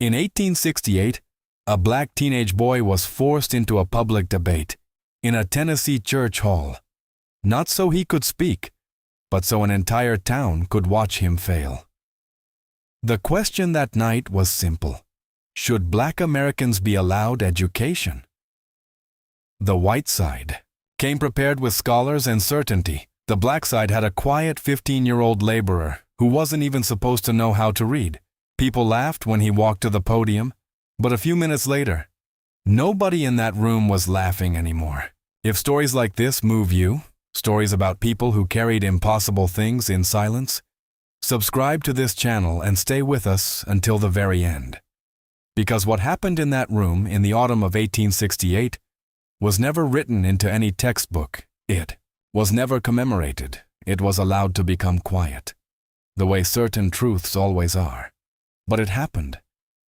In 1868, a black teenage boy was forced into a public debate in a Tennessee church hall, not so he could speak, but so an entire town could watch him fail. The question that night was simple: should black Americans be allowed education? The white side came prepared with scholars and certainty. The black side had a quiet 15-year-old laborer who wasn't even supposed to know how to read. People laughed when he walked to the podium, but a few minutes later, nobody in that room was laughing anymore. If stories like this move you, stories about people who carried impossible things in silence, subscribe to this channel and stay with us until the very end. Because what happened in that room in the autumn of 1868 was never written into any textbook. It was never commemorated. It was allowed to become quiet, the way certain truths always are. But it happened,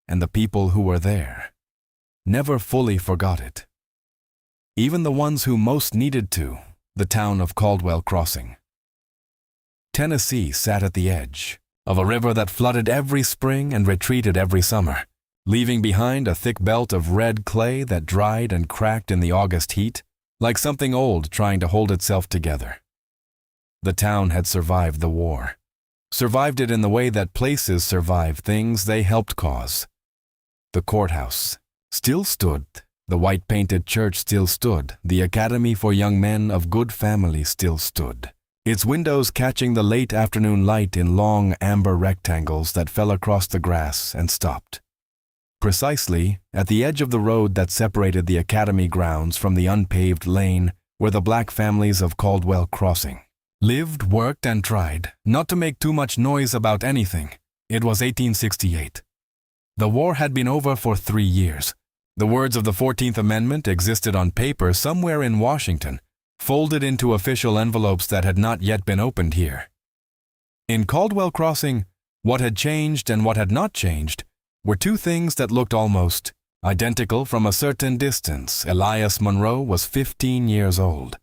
and the people who were there never fully forgot it. Even the ones who most needed to, the town of Caldwell Crossing. Tennessee sat at the edge of a river that flooded every spring and retreated every summer, leaving behind a thick belt of red clay that dried and cracked in the August heat, like something old trying to hold itself together. The town had survived the war, survived it in the way that places survive things they helped cause. The courthouse still stood, the white-painted church still stood, the academy for young men of good family still stood, its windows catching the late afternoon light in long amber rectangles that fell across the grass and stopped. Precisely at the edge of the road that separated the academy grounds from the unpaved lane where the black families of Caldwell Crossing lived, worked, and tried not to make too much noise about anything. It was 1868. The war had been over for 3 years. The words of the 14th Amendment existed on paper somewhere in Washington, folded into official envelopes that had not yet been opened here. In Caldwell Crossing, what had changed and what had not changed were two things that looked almost identical from a certain distance. Elias Monroe was 15 years old.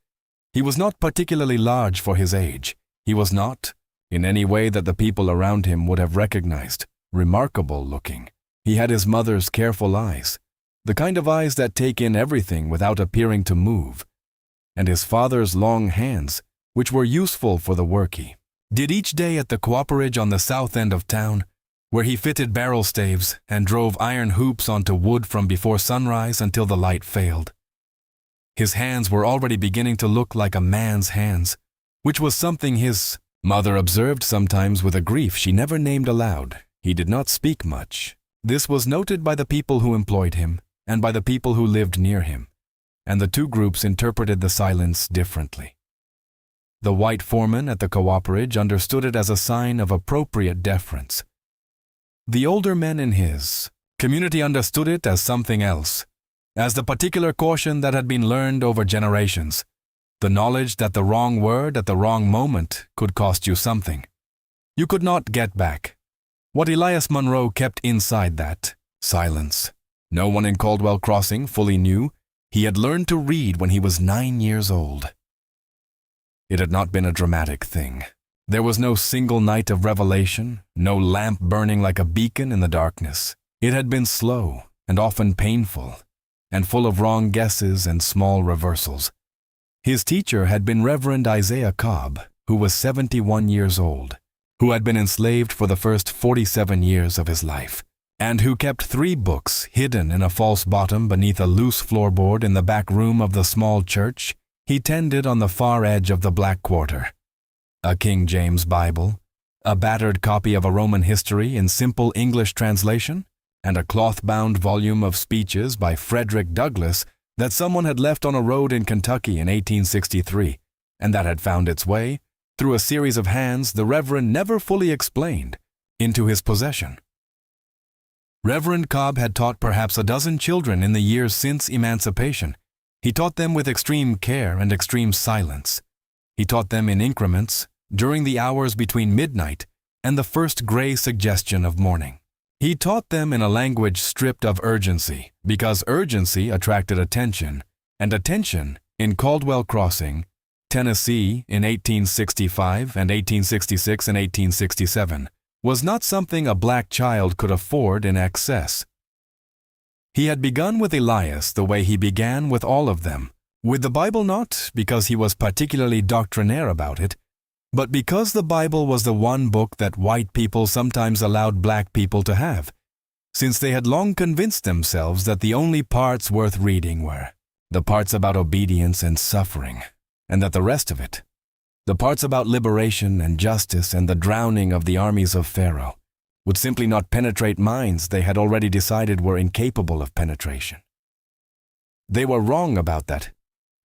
He was not particularly large for his age. He was not, in any way that the people around him would have recognized, remarkable looking. He had his mother's careful eyes, the kind of eyes that take in everything without appearing to move, and his father's long hands, which were useful for the work he did each day at the cooperage on the south end of town, where he fitted barrel staves and drove iron hoops onto wood from before sunrise until the light failed. His hands were already beginning to look like a man's hands, which was something his mother observed sometimes with a grief she never named aloud. He did not speak much. This was noted by the people who employed him and by the people who lived near him, and the two groups interpreted the silence differently. The white foreman at the cooperage understood it as a sign of appropriate deference. The older men in his community understood it as something else, as the particular caution that had been learned over generations, the knowledge that the wrong word at the wrong moment could cost you something you could not get back. What Elias Monroe kept inside that silence, no one in Caldwell Crossing fully knew. He had learned to read when he was 9 years old. It had not been a dramatic thing. There was no single night of revelation, no lamp burning like a beacon in the darkness. It had been slow and often painful, and full of wrong guesses and small reversals. His teacher had been Reverend Isaiah Cobb, who was 71 years old, who had been enslaved for the first 47 years of his life, and who kept 3 books hidden in a false bottom beneath a loose floorboard in the back room of the small church he tended on the far edge of the Black Quarter. A King James Bible, a battered copy of a Roman history in simple English translation, and a cloth-bound volume of speeches by Frederick Douglass that someone had left on a road in Kentucky in 1863, and that had found its way, through a series of hands the Reverend never fully explained, into his possession. Reverend Cobb had taught perhaps a dozen children in the years since emancipation. He taught them with extreme care and extreme silence. He taught them in increments, during the hours between midnight and the first gray suggestion of morning. He taught them in a language stripped of urgency, because urgency attracted attention, and attention, in Caldwell Crossing, Tennessee, in 1865 and 1866 and 1867, was not something a black child could afford in excess. He had begun with Elias the way he began with all of them, with the Bible not because he was particularly doctrinaire about it, but because the Bible was the one book that white people sometimes allowed black people to have, since they had long convinced themselves that the only parts worth reading were the parts about obedience and suffering, and that the rest of it, the parts about liberation and justice and the drowning of the armies of Pharaoh, would simply not penetrate minds they had already decided were incapable of penetration. They were wrong about that.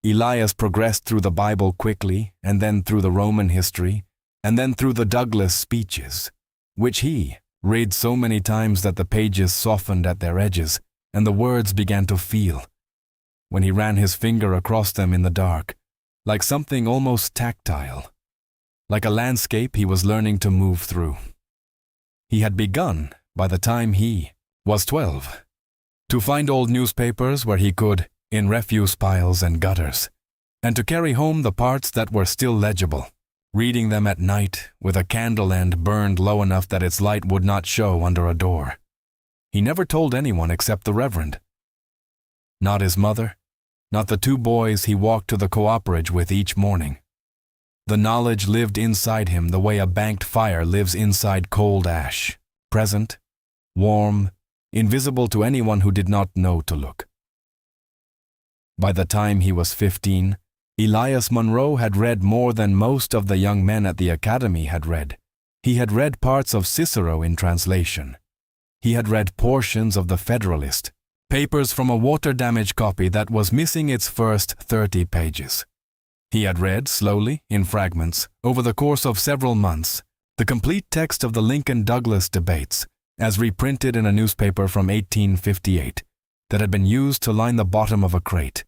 Elias progressed through the Bible quickly, and then through the Roman history, and then through the Douglas speeches, which he read so many times that the pages softened at their edges, and the words began to feel, when he ran his finger across them in the dark, like something almost tactile, like a landscape he was learning to move through. He had begun, by the time he was 12, to find old newspapers where he could, in refuse piles and gutters, and to carry home the parts that were still legible, reading them at night with a candle end burned low enough that its light would not show under a door. He never told anyone except the Reverend. Not his mother, not the 2 boys he walked to the cooperage with each morning. The knowledge lived inside him the way a banked fire lives inside cold ash, present, warm, invisible to anyone who did not know to look. By the time he was 15, Elias Monroe had read more than most of the young men at the academy had read. He had read parts of Cicero in translation. He had read portions of the Federalist, papers from a water-damaged copy that was missing its first 30 pages. He had read, slowly, in fragments, over the course of several months, the complete text of the Lincoln-Douglas debates, as reprinted in a newspaper from 1858, that had been used to line the bottom of a crate,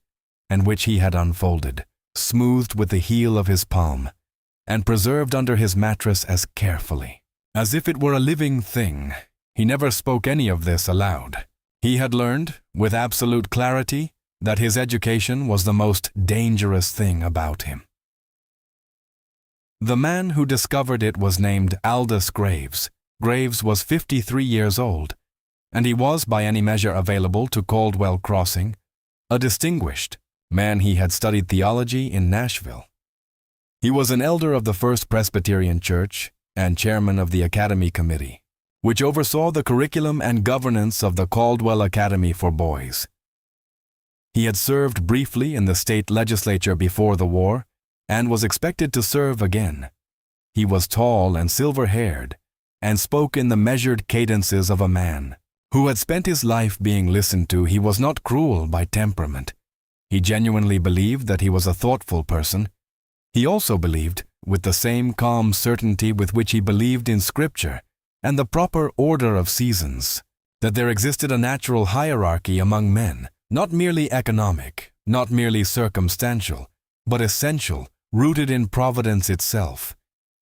and which he had unfolded, smoothed with the heel of his palm, and preserved under his mattress as carefully, as if it were a living thing. He never spoke any of this aloud. He had learned, with absolute clarity, that his education was the most dangerous thing about him. The man who discovered it was named Aldous Graves. Graves was 53 years old, and he was, by any measure available to Caldwell Crossing, a distinguished man. He had studied theology in Nashville. He was an elder of the First Presbyterian Church and chairman of the Academy Committee, which oversaw the curriculum and governance of the Caldwell Academy for Boys. He had served briefly in the state legislature before the war and was expected to serve again. He was tall and silver-haired and spoke in the measured cadences of a man who had spent his life being listened to. He was not cruel by temperament. He genuinely believed that he was a thoughtful person. He also believed, with the same calm certainty with which he believed in Scripture and the proper order of seasons, that there existed a natural hierarchy among men, not merely economic, not merely circumstantial, but essential, rooted in providence itself,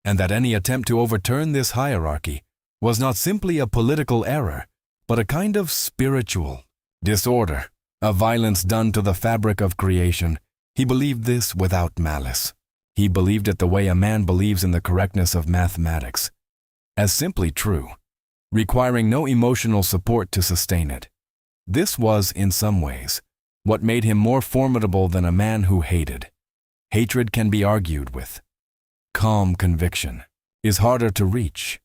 and that any attempt to overturn this hierarchy was not simply a political error, but a kind of spiritual disorder, a violence done to the fabric of creation. He believed this without malice. He believed it the way a man believes in the correctness of mathematics, as simply true, requiring no emotional support to sustain it. This was, in some ways, what made him more formidable than a man who hated. Hatred can be argued with. Calm conviction is harder to reach.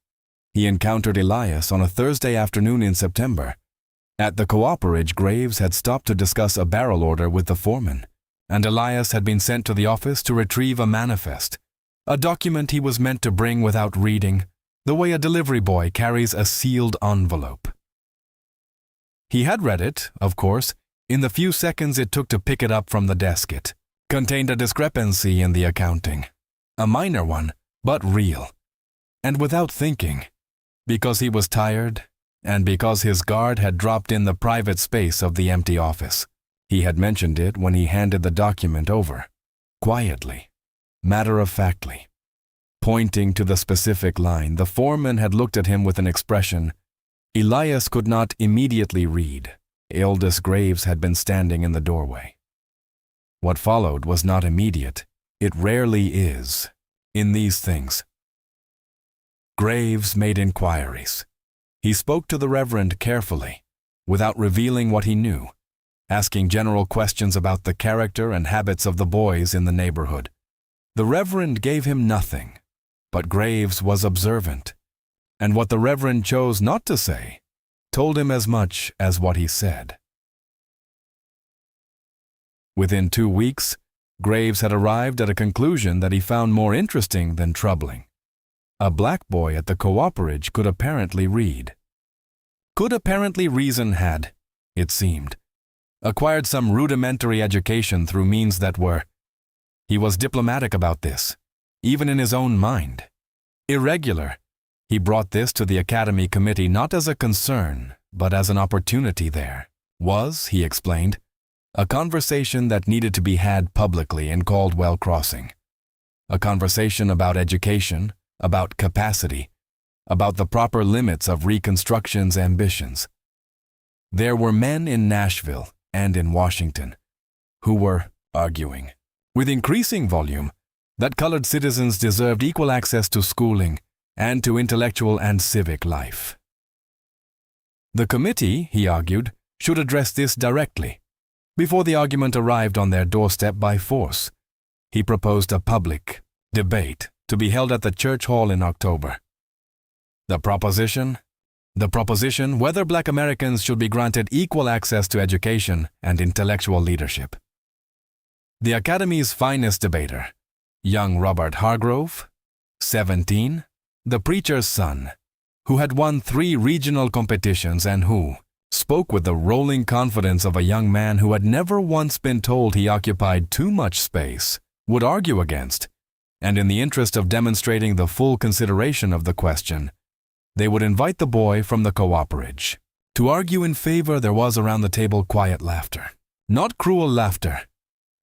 He encountered Elias on a Thursday afternoon in September. At the cooperage, Graves had stopped to discuss a barrel order with the foreman, and Elias had been sent to the office to retrieve a manifest, a document he was meant to bring without reading, the way a delivery boy carries a sealed envelope. He had read it, of course, in the few seconds it took to pick it up from the desk. It contained a discrepancy in the accounting, a minor one, but real, and without thinking, because he was tired and because his guard had dropped in the private space of the empty office. He had mentioned it when he handed the document over, quietly, matter-of-factly. Pointing to the specific line, the foreman had looked at him with an expression Elias could not immediately read. Aldous Graves had been standing in the doorway. What followed was not immediate. It rarely is, in these things. Graves made inquiries. He spoke to the Reverend carefully, without revealing what he knew, asking general questions about the character and habits of the boys in the neighborhood. The Reverend gave him nothing, but Graves was observant, and what the Reverend chose not to say told him as much as what he said. Within 2 weeks, Graves had arrived at a conclusion that he found more interesting than troubling. A black boy at the cooperage could apparently read. Could apparently reason had, it seemed, acquired some rudimentary education through means that were. He was diplomatic about this, even in his own mind. Irregular. He brought this to the Academy Committee not as a concern, but as an opportunity. There was, he explained, a conversation that needed to be had publicly in Caldwell Crossing. A conversation about education, about capacity, about the proper limits of Reconstruction's ambitions. There were men in Nashville and in Washington who were arguing, with increasing volume, that colored citizens deserved equal access to schooling and to intellectual and civic life. The committee, he argued, should address this directly, before the argument arrived on their doorstep by force. He proposed a public debate to be held at the church hall in October. The proposition whether black Americans should be granted equal access to education and intellectual leadership. The Academy's finest debater, young Robert Hargrove, 17, the preacher's son, who had won 3 regional competitions and who spoke with the rolling confidence of a young man who had never once been told he occupied too much space, would argue against, and in the interest of demonstrating the full consideration of the question, they would invite the boy from the cooperage. To argue in favor, there was around the table quiet laughter. Not cruel laughter.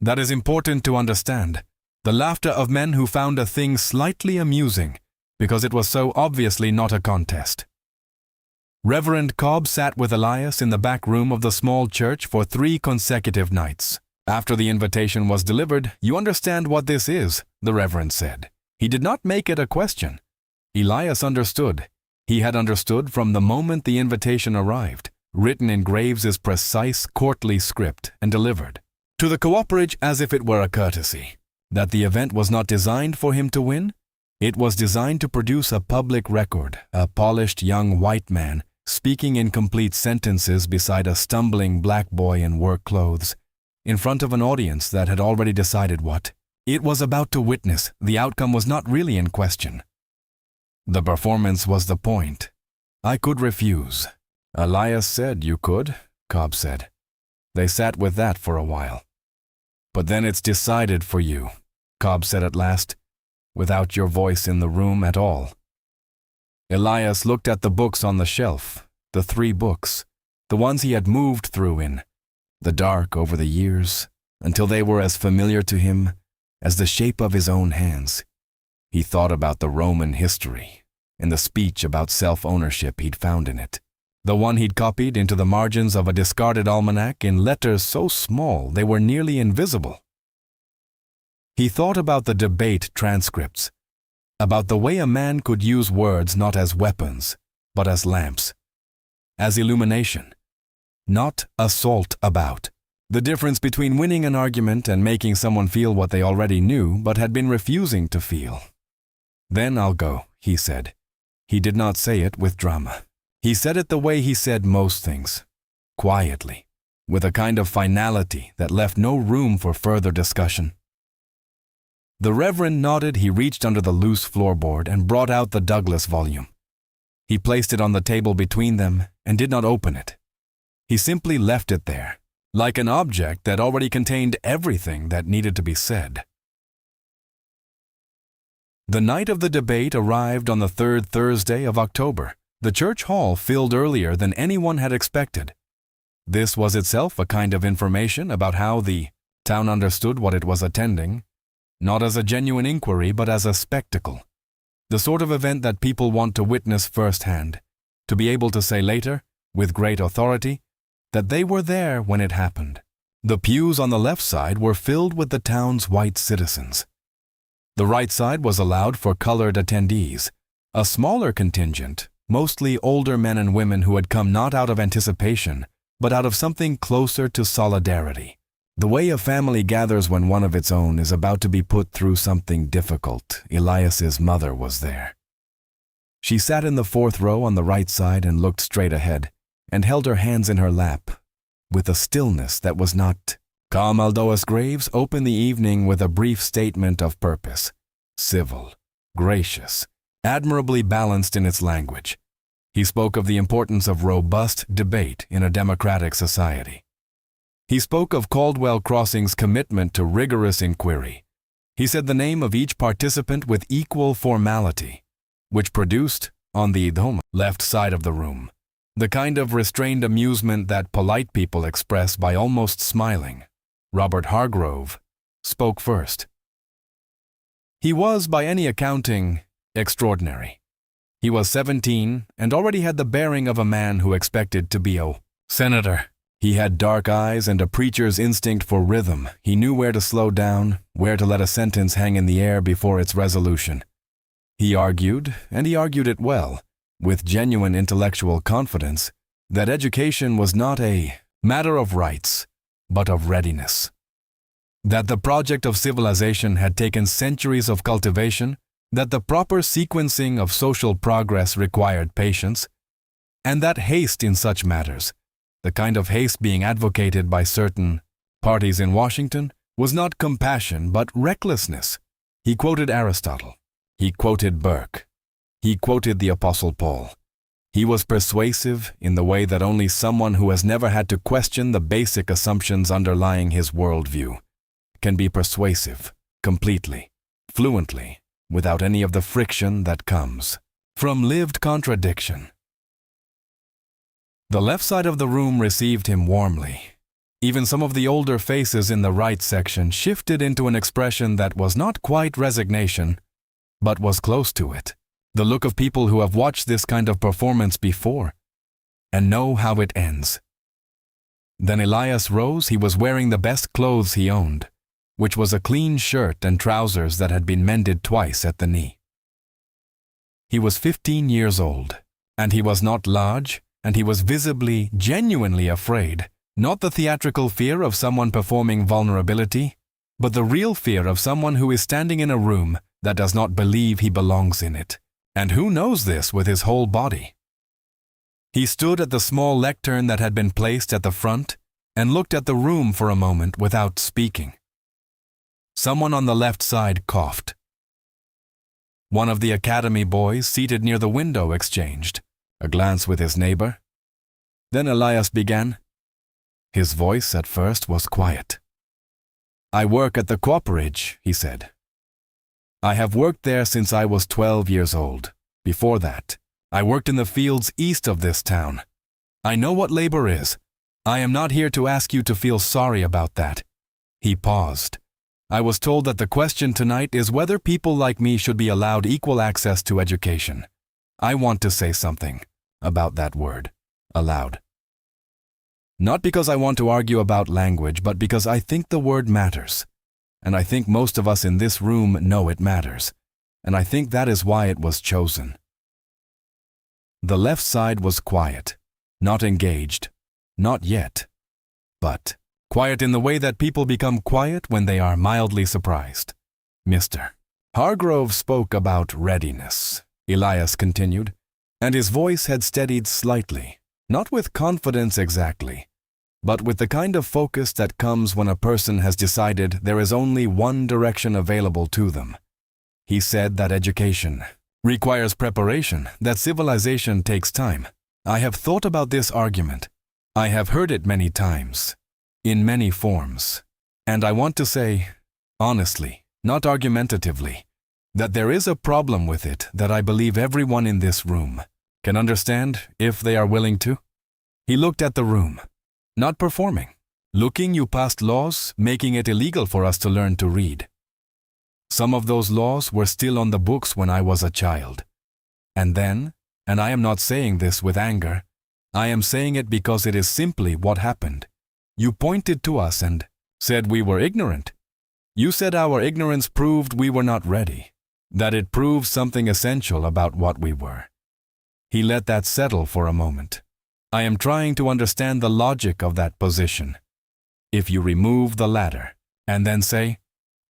That is important to understand. The laughter of men who found a thing slightly amusing, because it was so obviously not a contest. Reverend Cobb sat with Elias in the back room of the small church for 3 consecutive nights. After the invitation was delivered, "You understand what this is," the Reverend said. He did not make it a question. Elias understood. He had understood from the moment the invitation arrived, written in Graves's precise courtly script and delivered to the cooperage as if it were a courtesy, that the event was not designed for him to win. It was designed to produce a public record, a polished young white man speaking in complete sentences beside a stumbling black boy in work clothes, in front of an audience that had already decided what it was about to witness. The outcome was not really in question. The performance was the point. I could refuse. Elias said you could, Cobb said. They sat with that for a while. But then it's decided for you, Cobb said at last, without your voice in the room at all. Elias looked at the books on the shelf, the 3 books, the ones he had moved through in the dark over the years, until they were as familiar to him as the shape of his own hands. He thought about the Roman history and the speech about self-ownership he'd found in it, the one he'd copied into the margins of a discarded almanac in letters so small they were nearly invisible. He thought about the debate transcripts, about the way a man could use words not as weapons, but as lamps, as illumination, not assault about. The difference between winning an argument and making someone feel what they already knew but had been refusing to feel. Then I'll go, he said. He did not say it with drama. He said it the way he said most things, quietly, with a kind of finality that left no room for further discussion. The Reverend nodded. He reached under the loose floorboard and brought out the Douglas volume. He placed it on the table between them and did not open it. He simply left it there, like an object that already contained everything that needed to be said. The night of the debate arrived on the 3rd Thursday of October. The church hall filled earlier than anyone had expected. This was itself a kind of information about how the town understood what it was attending, not as a genuine inquiry but as a spectacle, the sort of event that people want to witness firsthand, to be able to say later, with great authority, that they were there when it happened. The pews on the left side were filled with the town's white citizens. The right side was allowed for colored attendees, A smaller contingent, mostly older men and women who had come not out of anticipation, but out of something closer to solidarity. The way a family gathers when one of its own is about to be put through something difficult. Elias's mother was there. She sat in the fourth row on the right side and looked straight ahead, and held her hands in her lap, with a stillness that was not calm. Aldous Graves opened the evening with a brief statement of purpose, civil, gracious, admirably balanced in its language. He spoke of the importance of robust debate in a democratic society. He spoke of Caldwell Crossing's commitment to rigorous inquiry. He said the name of each participant with equal formality, which produced, on the left side of the room, the kind of restrained amusement that polite people express by almost smiling. Robert Hargrove spoke first. He was, by any accounting, extraordinary. He was 17 and already had the bearing of a man who expected to be a senator. He had dark eyes and a preacher's instinct for rhythm. He knew where to slow down, where to let a sentence hang in the air before its resolution. He argued, and he argued it well, with genuine intellectual confidence, that education was not a matter of rights, but of readiness. That the project of civilization had taken centuries of cultivation, that the proper sequencing of social progress required patience, and that haste in such matters, the kind of haste being advocated by certain parties in Washington, was not compassion but recklessness. He quoted Aristotle. He quoted Burke. He quoted the Apostle Paul. He was persuasive in the way that only someone who has never had to question the basic assumptions underlying his worldview can be persuasive, completely, fluently, without any of the friction that comes from lived contradiction. The left side of the room received him warmly. Even some of the older faces in the right section shifted into an expression that was not quite resignation, but was close to it. The look of people who have watched this kind of performance before and know how it ends. Then Elias rose. He was wearing the best clothes he owned, which was a clean shirt and trousers that had been mended twice at the knee. He was 15 years old, and he was not large, and he was visibly, genuinely afraid, not the theatrical fear of someone performing vulnerability, but the real fear of someone who is standing in a room that does not believe he belongs in it, and who knows this with his whole body. He stood at the small lectern that had been placed at the front and looked at the room for a moment without speaking. Someone on the left side coughed. One of the academy boys seated near the window exchanged a glance with his neighbor. Then Elias began. His voice at first was quiet. "I work at the cooperage," he said. "I have worked there since I was 12 years old. Before that, I worked in the fields east of this town. I know what labor is. I am not here to ask you to feel sorry about that." He paused. "I was told that the question tonight is whether people like me should be allowed equal access to education. I want to say something about that word, aloud. Not because I want to argue about language, but because I think the word matters. And I think most of us in this room know it matters. And I think that is why it was chosen." The left side was quiet, not engaged, not yet, but quiet in the way that people become quiet when they are mildly surprised. "Mr. Hargrove spoke about readiness," Elias continued, and his voice had steadied slightly, not with confidence exactly, but with the kind of focus that comes when a person has decided there is only one direction available to them. He said that education requires preparation, that civilization takes time. I have thought about this argument. I have heard it many times, in many forms, and I want to say, honestly, not argumentatively, that there is a problem with it that I believe everyone in this room can understand if they are willing to. He looked at the room, not performing. Looking, you passed laws making it illegal for us to learn to read. Some of those laws were still on the books when I was a child. And then, and I am not saying this with anger, I am saying it because it is simply what happened. You pointed to us and said we were ignorant. You said our ignorance proved we were not ready. that it proves something essential about what we were. He let that settle for a moment. I am trying to understand the logic of that position. If you remove the ladder, and then say,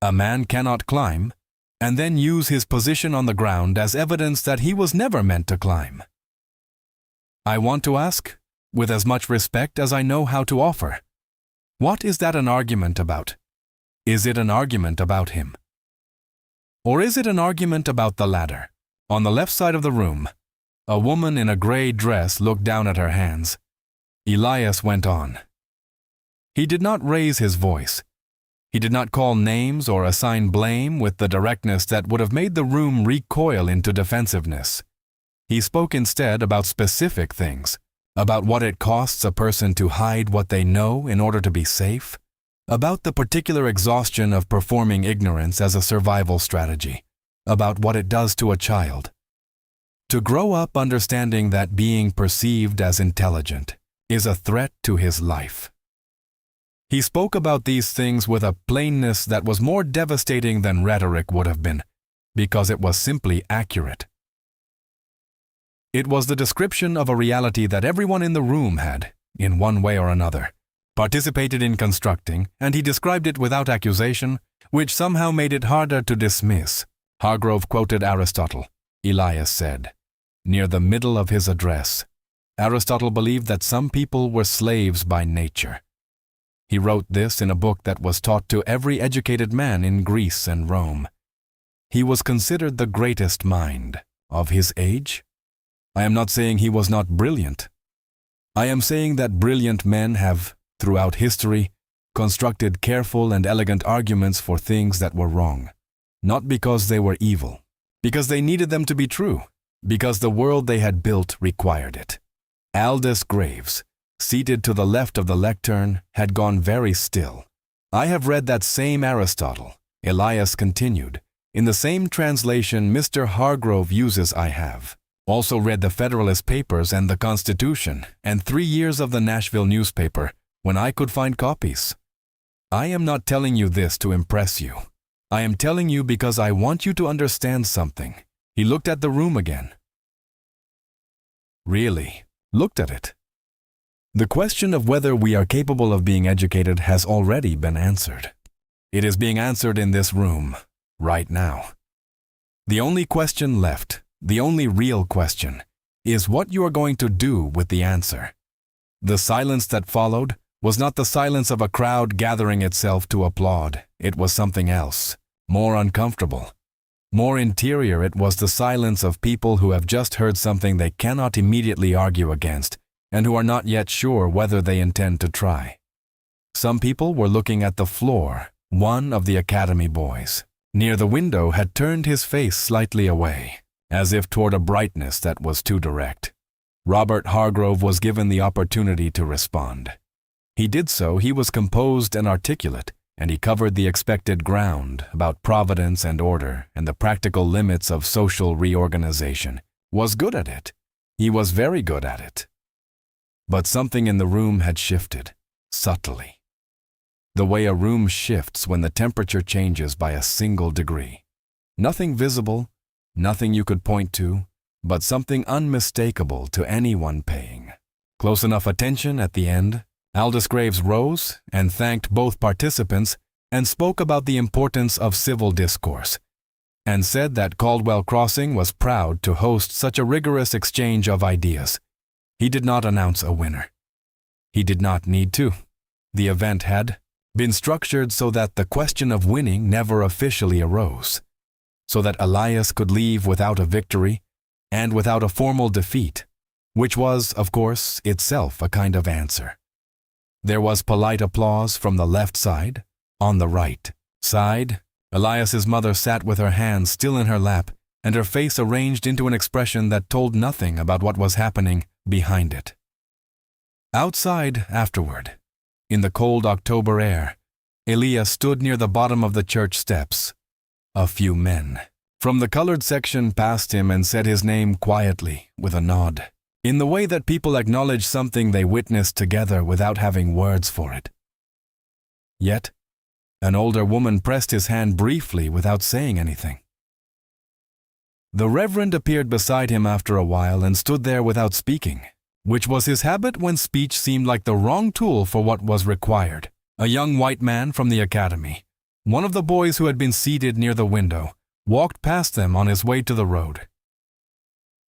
a man cannot climb, and then use his position on the ground as evidence that he was never meant to climb. I want to ask, with as much respect as I know how to offer, what is that an argument about? Is it an argument about him? Or is it an argument about the ladder? On the left side of the room, a woman in a gray dress looked down at her hands. Elias went on. He did not raise his voice. He did not call names or assign blame with the directness that would have made the room recoil into defensiveness. He spoke instead about specific things, about what it costs a person to hide what they know in order to be safe, about the particular exhaustion of performing ignorance as a survival strategy, about what it does to a child. To grow up understanding that being perceived as intelligent is a threat to his life. He spoke about these things with a plainness that was more devastating than rhetoric would have been, because it was simply accurate. It was the description of a reality that everyone in the room had, in one way or another, participated in constructing, and he described it without accusation, which somehow made it harder to dismiss. Hargrove quoted Aristotle. Elias said, near the middle of his address, Aristotle believed that some people were slaves by nature. He wrote this in a book that was taught to every educated man in Greece and Rome. He was considered the greatest mind of his age. I am not saying he was not brilliant. I am saying that brilliant men have, throughout history, constructed careful and elegant arguments for things that were wrong, not because they were evil, because they needed them to be true, because the world they had built required it. Aldous Graves, seated to the left of the lectern, had gone very still. I have read that same Aristotle, Elias continued, in the same translation Mr. Hargrove uses. I have also read the Federalist Papers and the Constitution and 3 years of the Nashville newspaper when I could find copies. I am not telling you this to impress you. I am telling you because I want you to understand something. He looked at the room again. Really, looked at it. The question of whether we are capable of being educated has already been answered. It is being answered in this room, right now. The only question left, the only real question, is what you are going to do with the answer. The silence that followed was not the silence of a crowd gathering itself to applaud. It was something else, more uncomfortable. More interior. It was the silence of people who have just heard something they cannot immediately argue against, and who are not yet sure whether they intend to try. Some people were looking at the floor. One of the academy boys, near the window, had turned his face slightly away, as if toward a brightness that was too direct. Robert Hargrove was given the opportunity to respond. He did so. He was composed and articulate, and he covered the expected ground about providence and order and the practical limits of social reorganization. Was good at it. He was very good at it. But something in the room had shifted, subtly. The way a room shifts when the temperature changes by a single degree. Nothing visible, nothing you could point to, but something unmistakable to anyone paying close enough attention. At the end, Aldous Graves rose and thanked both participants and spoke about the importance of civil discourse, and said that Caldwell Crossing was proud to host such a rigorous exchange of ideas. He did not announce a winner. He did not need to. The event had been structured so that the question of winning never officially arose, so that Elias could leave without a victory and without a formal defeat, which was, of course, itself a kind of answer. There was polite applause from the left side. On the right side, Elias's mother sat with her hands still in her lap and her face arranged into an expression that told nothing about what was happening behind it. Outside, afterward, in the cold October air, Elias stood near the bottom of the church steps. A few men from the colored section passed him and said his name quietly, with a nod, in the way that people acknowledge something they witnessed together without having words for it. Yet, an older woman pressed his hand briefly without saying anything. The Reverend appeared beside him after a while and stood there without speaking, which was his habit when speech seemed like the wrong tool for what was required. A young white man from the academy, one of the boys who had been seated near the window, walked past them on his way to the road.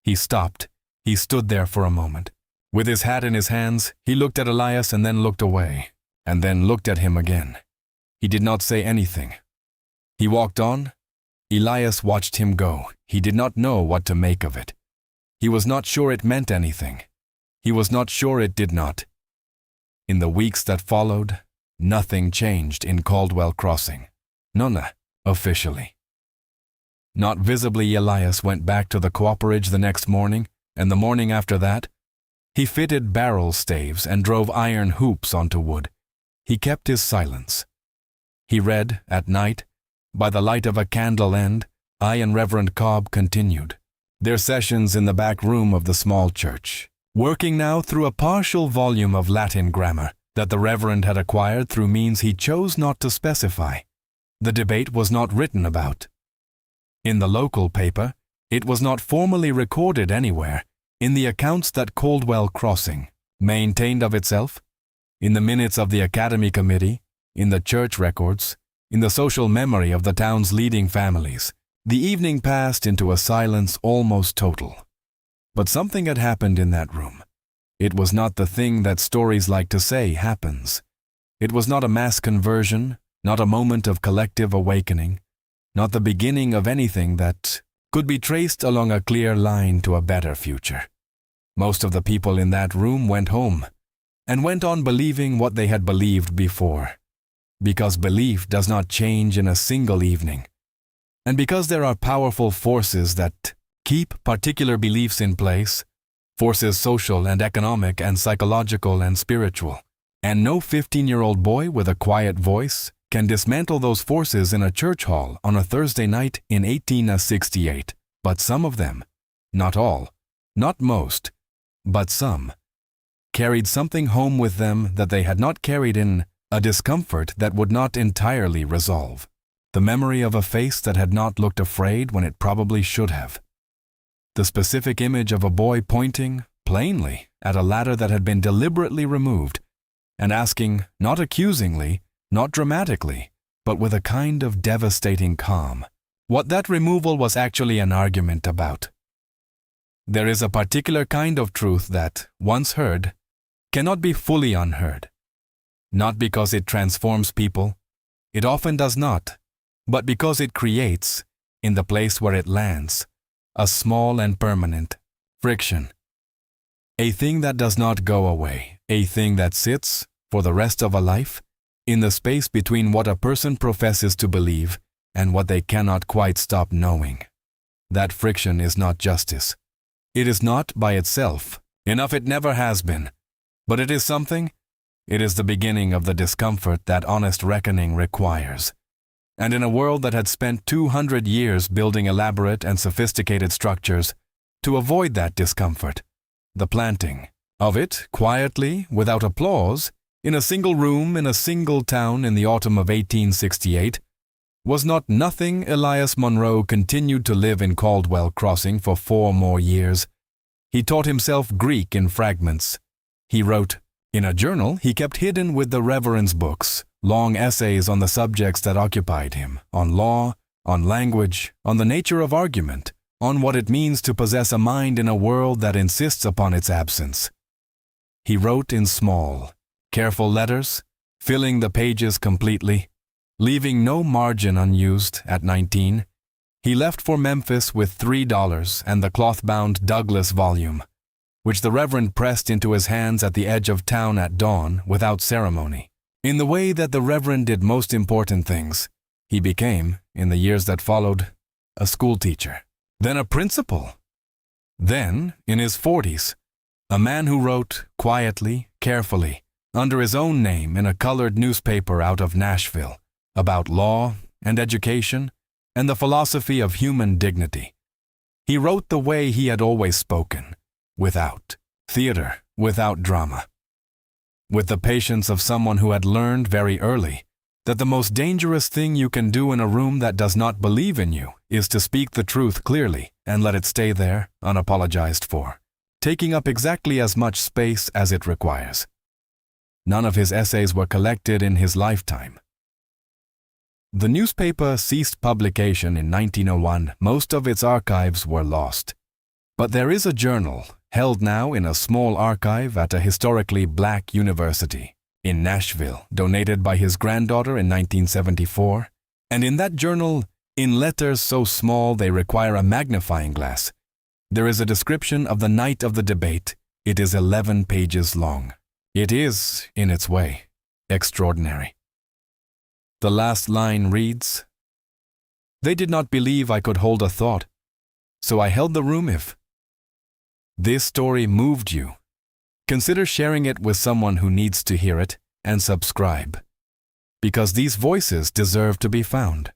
He stopped. He stood there for a moment. With his hat in his hands, he looked at Elias and then looked away, and then looked at him again. He did not say anything. He walked on. Elias watched him go. He did not know what to make of it. He was not sure it meant anything. He was not sure it did not. In the weeks that followed, nothing changed in Caldwell Crossing. None, officially. Not visibly, Elias went back to the cooperage the next morning, and the morning after that. He fitted barrel staves and drove iron hoops onto wood. He kept his silence. He read, at night, by the light of a candle end. I and Reverend Cobb continued their sessions in the back room of the small church, working now through a partial volume of Latin grammar that the Reverend had acquired through means he chose not to specify. The debate was not written about in the local paper. It was not formally recorded anywhere in the accounts that Caldwell Crossing maintained of itself, in the minutes of the Academy Committee, in the church records, in the social memory of the town's leading families. The evening passed into a silence almost total. But something had happened in that room. It was not the thing that stories like to say happens. It was not a mass conversion, not a moment of collective awakening, not the beginning of anything that could be traced along a clear line to a better future. Most of the people in that room went home and went on believing what they had believed before, because belief does not change in a single evening, and because there are powerful forces that keep particular beliefs in place, forces social and economic and psychological and spiritual, and no 15-year-old boy with a quiet voice can dismantle those forces in a church hall on a Thursday night in 1868. But some of them, not all, not most, but some, carried something home with them that they had not carried in, a discomfort that would not entirely resolve. The memory of a face that had not looked afraid when it probably should have. The specific image of a boy pointing, plainly, at a ladder that had been deliberately removed, and asking, not accusingly, not dramatically, but with a kind of devastating calm, what that removal was actually an argument about. There is a particular kind of truth that, once heard, cannot be fully unheard. Not because it transforms people, it often does not, but because it creates, in the place where it lands, a small and permanent friction. A thing that does not go away, a thing that sits, for the rest of a life, in the space between what a person professes to believe and what they cannot quite stop knowing. That friction is not justice. It is not, by itself, enough. It never has been. But it is something. It is the beginning of the discomfort that honest reckoning requires. And in a world that had spent 200 years building elaborate and sophisticated structures to avoid that discomfort, the planting of it, quietly, without applause, in a single room in a single town in the autumn of 1868, was not nothing. Elias Monroe continued to live in Caldwell Crossing for 4 more years. He taught himself Greek in fragments. He wrote, in a journal he kept hidden with the Reverend's books, long essays on the subjects that occupied him, on law, on language, on the nature of argument, on what it means to possess a mind in a world that insists upon its absence. He wrote in small, careful letters, filling the pages completely, leaving no margin unused. At 19, he left for Memphis with $3 and the cloth-bound Douglas volume, which the Reverend pressed into his hands at the edge of town at dawn without ceremony. In the way that the Reverend did most important things, he became, in the years that followed, a schoolteacher, then a principal. Then, in his 40s, a man who wrote quietly, carefully, under his own name in a colored newspaper out of Nashville, about law and education and the philosophy of human dignity. He wrote the way he had always spoken, without theater, without drama, with the patience of someone who had learned very early that the most dangerous thing you can do in a room that does not believe in you is to speak the truth clearly and let it stay there, unapologized for, taking up exactly as much space as it requires. None of his essays were collected in his lifetime. The newspaper ceased publication in 1901. Most of its archives were lost. But there is a journal, held now in a small archive at a historically black university in Nashville, donated by his granddaughter in 1974, and in that journal, in letters so small they require a magnifying glass, there is a description of the night of the debate. It is 11 pages long. It is, in its way, extraordinary. The last line reads, "They did not believe I could hold a thought, so I held the room if this story moved you. Consider sharing it with someone who needs to hear it and subscribe, because these voices deserve to be found."